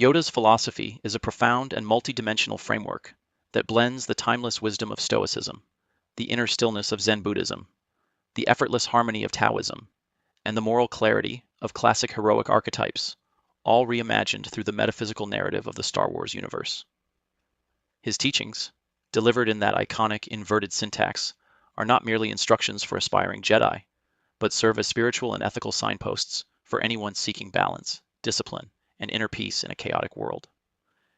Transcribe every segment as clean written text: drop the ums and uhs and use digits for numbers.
Yoda's philosophy is a profound and multidimensional framework that blends the timeless wisdom of Stoicism, the inner stillness of Zen Buddhism, the effortless harmony of Taoism, and the moral clarity of classic heroic archetypes, all reimagined through the metaphysical narrative of the Star Wars universe. His teachings, delivered in that iconic inverted syntax, are not merely instructions for aspiring Jedi, but serve as spiritual and ethical signposts for anyone seeking balance, discipline, and inner peace in a chaotic world.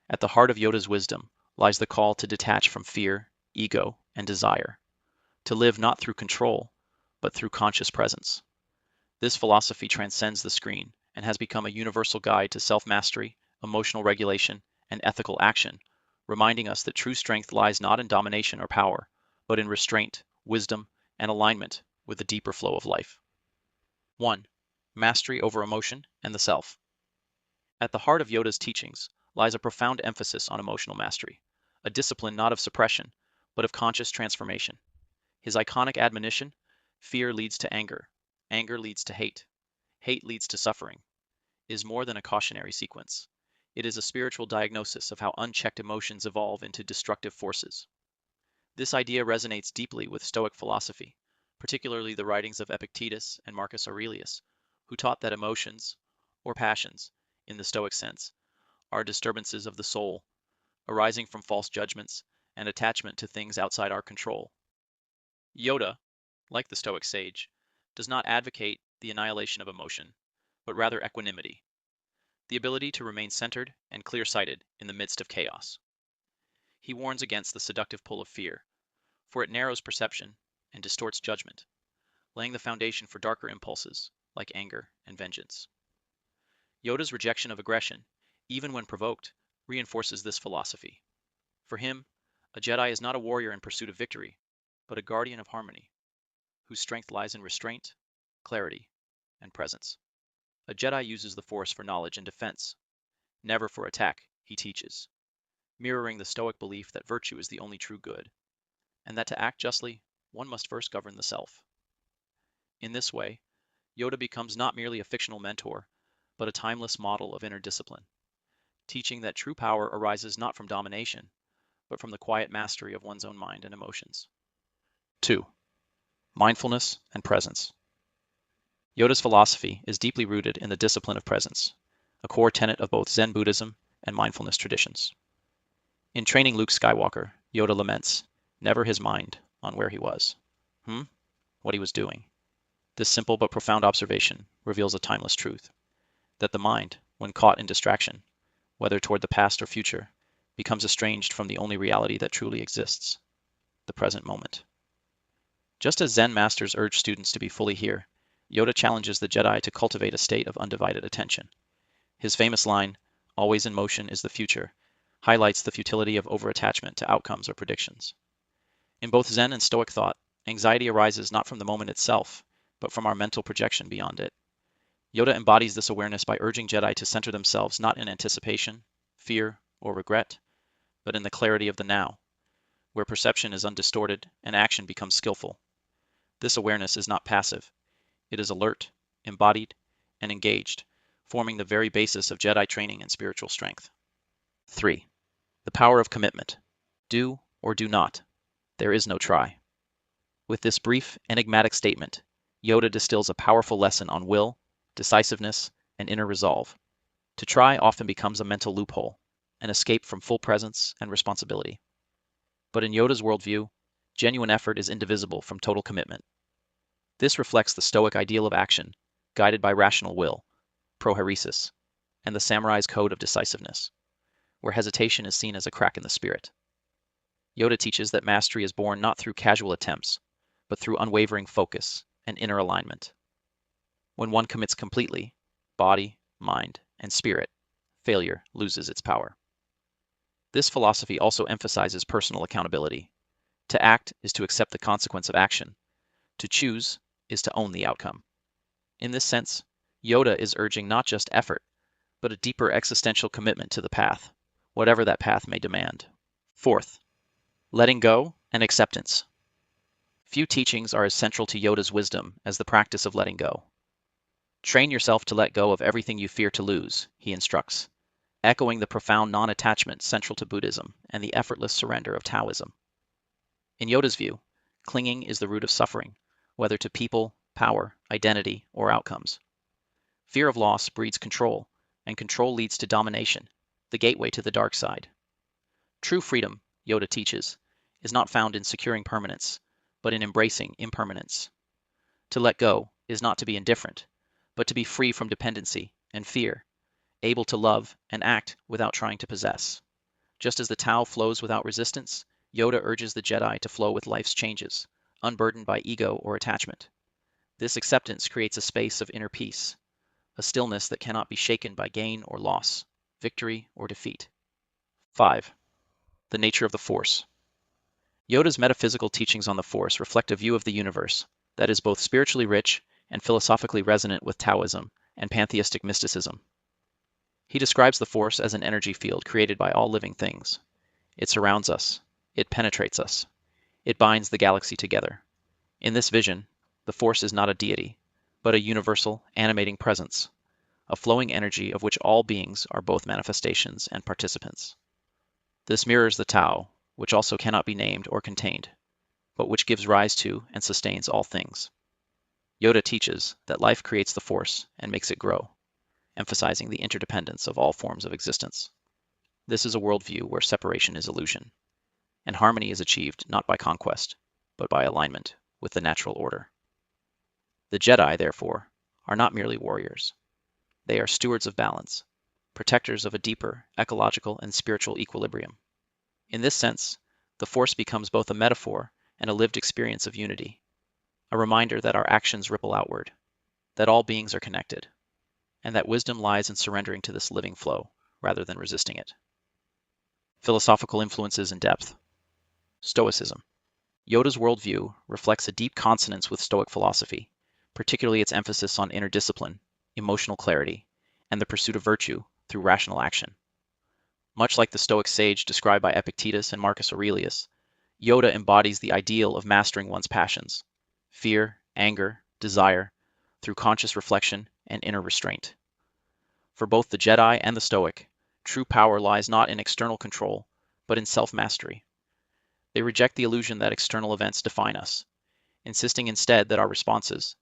At the heart of Yoda's wisdom lies the call to detach from fear, ego, and desire, to live not through control, but through conscious presence. This philosophy transcends the screen and has become a universal guide to self-mastery, emotional regulation, and ethical action, reminding us that true strength lies not in domination or power, but in restraint, wisdom, and alignment with the deeper flow of life. 1. Mastery over emotion and the self. At the heart of Yoda's teachings lies a profound emphasis on emotional mastery, a discipline not of suppression, but of conscious transformation. His iconic admonition, fear leads to anger, anger leads to hate, hate leads to suffering, is more than a cautionary sequence. It is a spiritual diagnosis of how unchecked emotions evolve into destructive forces. This idea resonates deeply with Stoic philosophy, particularly the writings of Epictetus and Marcus Aurelius, who taught that emotions, or passions, in the Stoic sense, are disturbances of the soul, arising from false judgments and attachment to things outside our control. Yoda, like the Stoic sage, does not advocate the annihilation of emotion, but rather equanimity, the ability to remain centered and clear-sighted in the midst of chaos. He warns against the seductive pull of fear, for it narrows perception and distorts judgment, laying the foundation for darker impulses like anger and vengeance. Yoda's rejection of aggression, even when provoked, reinforces this philosophy. For him, a Jedi is not a warrior in pursuit of victory, but a guardian of harmony, whose strength lies in restraint, clarity, and presence. A Jedi uses the Force for knowledge and defense, never for attack, he teaches, mirroring the Stoic belief that virtue is the only true good, and that to act justly, one must first govern the self. In this way, Yoda becomes not merely a fictional mentor, but a timeless model of inner discipline, teaching that true power arises not from domination, but from the quiet mastery of one's own mind and emotions. 2. Mindfulness and presence. Yoda's philosophy is deeply rooted in the discipline of presence, a core tenet of both Zen Buddhism and mindfulness traditions. In training Luke Skywalker, Yoda laments, never his mind on where he was. What he was doing. This simple but profound observation reveals a timeless truth, that the mind, when caught in distraction, whether toward the past or future, becomes estranged from the only reality that truly exists, the present moment. Just as Zen masters urge students to be fully here, Yoda challenges the Jedi to cultivate a state of undivided attention. His famous line, "Always in motion is the future," highlights the futility of over-attachment to outcomes or predictions. In both Zen and Stoic thought, anxiety arises not from the moment itself, but from our mental projection beyond it. Yoda embodies this awareness by urging Jedi to center themselves not in anticipation, fear, or regret, but in the clarity of the now, where perception is undistorted and action becomes skillful. This awareness is not passive. It is alert, embodied, and engaged, forming the very basis of Jedi training and spiritual strength. 3. The power of commitment. Do or do not. There is no try. With this brief, enigmatic statement, Yoda distills a powerful lesson on will, decisiveness, and inner resolve. To try often becomes a mental loophole, an escape from full presence and responsibility. But in Yoda's worldview, genuine effort is indivisible from total commitment. This reflects the Stoic ideal of action, guided by rational will, prohairesis, and the samurai's code of decisiveness, where hesitation is seen as a crack in the spirit. Yoda teaches that mastery is born not through casual attempts, but through unwavering focus and inner alignment. When one commits completely, body, mind, and spirit, failure loses its power. This philosophy also emphasizes personal accountability. To act is to accept the consequence of action. To choose is to own the outcome. In this sense, Yoda is urging not just effort, but a deeper existential commitment to the path, whatever that path may demand. 4th, letting go and acceptance. Few teachings are as central to Yoda's wisdom as the practice of letting go. Train yourself to let go of everything you fear to lose, he instructs. echoing the profound non-attachment central to Buddhism and the effortless surrender of Taoism. In Yoda's view, clinging is the root of suffering, whether to people, power, identity, or outcomes. Fear of loss breeds control, and control leads to domination, the gateway to the dark side. True freedom, Yoda teaches, is not found in securing permanence, but in embracing impermanence. To let go is not to be indifferent, but to be free from dependency and fear, able to love and act without trying to possess. Just as the Tao flows without resistance, Yoda urges the Jedi to flow with life's changes, unburdened by ego or attachment. This acceptance creates a space of inner peace, a stillness that cannot be shaken by gain or loss, victory or defeat. 5. The nature of the Force. Yoda's metaphysical teachings on the Force reflect a view of the universe that is both spiritually rich and philosophically resonant with Taoism and pantheistic mysticism. He describes the Force as an energy field created by all living things. It surrounds us. It penetrates us. It binds the galaxy together. In this vision, the Force is not a deity, but a universal, animating presence, a flowing energy of which all beings are both manifestations and participants. This mirrors the Tao, which also cannot be named or contained, but which gives rise to and sustains all things. Yoda teaches that life creates the Force and makes it grow, emphasizing the interdependence of all forms of existence. This is a worldview where separation is illusion, and harmony is achieved not by conquest, but by alignment with the natural order. The Jedi, therefore, are not merely warriors. They are stewards of balance, protectors of a deeper ecological and spiritual equilibrium. In this sense, the Force becomes both a metaphor and a lived experience of unity, a reminder that our actions ripple outward, that all beings are connected, and that wisdom lies in surrendering to this living flow rather than resisting it. Philosophical influences and depth. Stoicism. Yoda's worldview reflects a deep consonance with Stoic philosophy, particularly its emphasis on inner discipline, emotional clarity, and the pursuit of virtue through rational action. Much like the Stoic sage described by Epictetus and Marcus Aurelius, Yoda embodies the ideal of mastering one's passions, fear, anger, desire, through conscious reflection and inner restraint. For both the Jedi and the Stoic, true power lies not in external control, but in self-mastery. They reject the illusion that external events define us, insisting instead that our responses,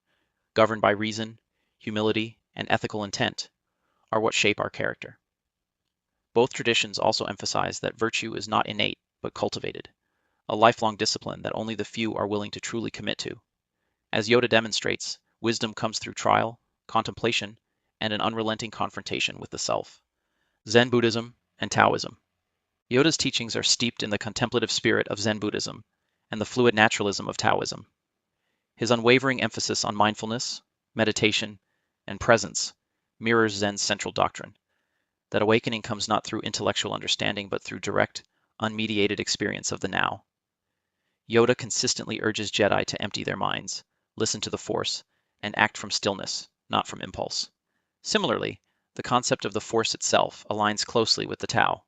governed by reason, humility, and ethical intent, are what shape our character. Both traditions also emphasize that virtue is not innate, but cultivated, a lifelong discipline that only the few are willing to truly commit to. As Yoda demonstrates, wisdom comes through trial, contemplation, and an unrelenting confrontation with the self. Zen Buddhism and Taoism. Yoda's teachings are steeped in the contemplative spirit of Zen Buddhism and the fluid naturalism of Taoism. His unwavering emphasis on mindfulness, meditation, and presence mirrors Zen's central doctrine, that awakening comes not through intellectual understanding but through direct, unmediated experience of the now. Yoda consistently urges Jedi to empty their minds, listen to the Force, and act from stillness, not from impulse. Similarly, the concept of the Force itself aligns closely with the Tao,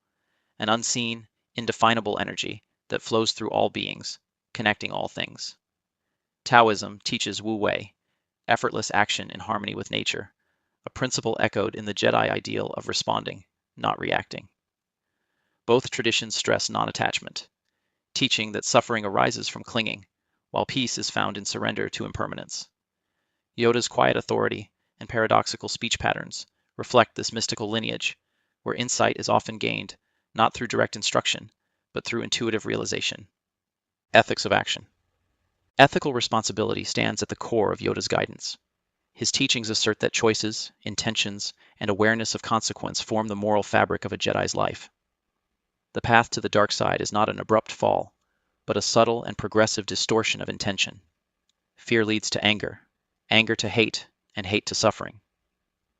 an unseen, indefinable energy that flows through all beings, connecting all things. Taoism teaches Wu Wei, effortless action in harmony with nature, a principle echoed in the Jedi ideal of responding, not reacting. Both traditions stress non-attachment, teaching that suffering arises from clinging, while peace is found in surrender to impermanence. Yoda's quiet authority and paradoxical speech patterns reflect this mystical lineage, where insight is often gained not through direct instruction, but through intuitive realization. Ethics of action. Ethical responsibility stands at the core of Yoda's guidance. His teachings assert that choices, intentions, and awareness of consequence form the moral fabric of a Jedi's life. The path to the dark side is not an abrupt fall, but a subtle and progressive distortion of intention. Fear leads to anger, anger to hate, and hate to suffering.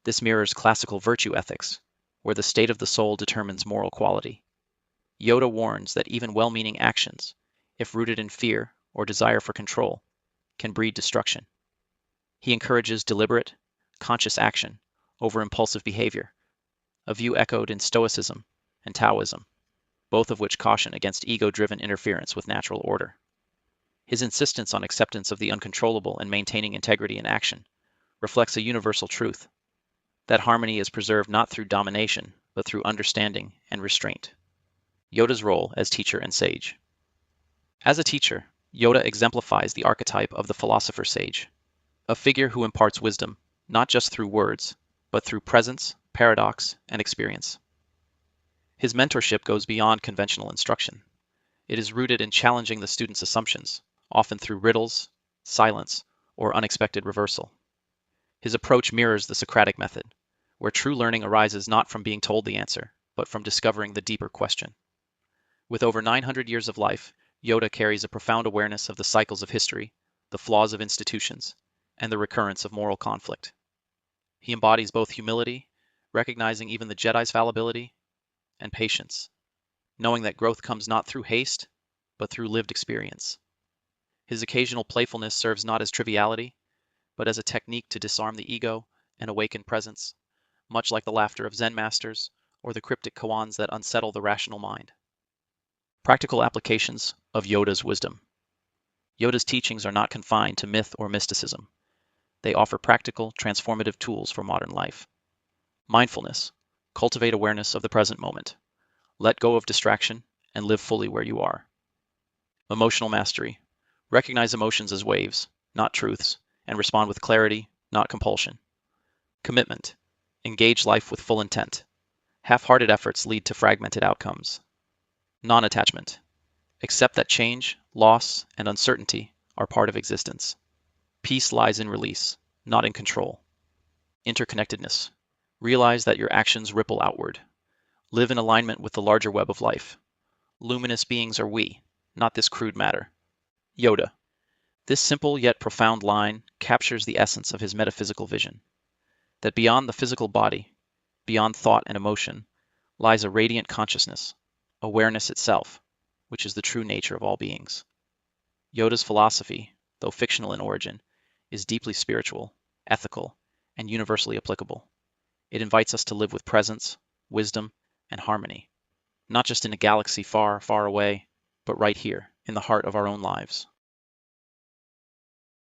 This mirrors classical virtue ethics, where the state of the soul determines moral quality. Yoda warns that even well-meaning actions, if rooted in fear or desire for control, can breed destruction. He encourages deliberate, conscious action over impulsive behavior, a view echoed in Stoicism and Taoism, both of which caution against ego-driven interference with natural order. His insistence on acceptance of the uncontrollable and maintaining integrity in action reflects a universal truth, that harmony is preserved not through domination, but through understanding and restraint. Yoda's role as teacher and sage. As a teacher, Yoda exemplifies the archetype of the philosopher sage, a figure who imparts wisdom, not just through words, but through presence, paradox, and experience. His mentorship goes beyond conventional instruction. It is rooted in challenging the student's assumptions, often through riddles, silence, or unexpected reversal. His approach mirrors the Socratic method, where true learning arises not from being told the answer, but from discovering the deeper question. With over 900 years of life, Yoda carries a profound awareness of the cycles of history, the flaws of institutions, and the recurrence of moral conflict. He embodies both humility, recognizing even the Jedi's fallibility, and patience, knowing that growth comes not through haste, but through lived experience. His occasional playfulness serves not as triviality, but as a technique to disarm the ego and awaken presence, much like the laughter of Zen masters or the cryptic koans that unsettle the rational mind. Practical applications of Yoda's wisdom. Yoda's teachings are not confined to myth or mysticism. They offer practical, transformative tools for modern life. Mindfulness. Cultivate awareness of the present moment. Let go of distraction and live fully where you are. Emotional mastery. Recognize emotions as waves, not truths, and respond with clarity, not compulsion. Commitment. Engage life with full intent. Half-hearted efforts lead to fragmented outcomes. Non-attachment. Accept that change, loss, and uncertainty are part of existence. Peace lies in release, not in control. Interconnectedness. Realize that your actions ripple outward. Live in alignment with the larger web of life. Luminous beings are we, not this crude matter. Yoda. This simple yet profound line captures the essence of his metaphysical vision, that beyond the physical body, beyond thought and emotion, lies a radiant consciousness, awareness itself, which is the true nature of all beings. Yoda's philosophy, though fictional in origin, is deeply spiritual, ethical, and universally applicable. It invites us to live with presence, wisdom, and harmony, not just in a galaxy far, far away, but right here, in the heart of our own lives.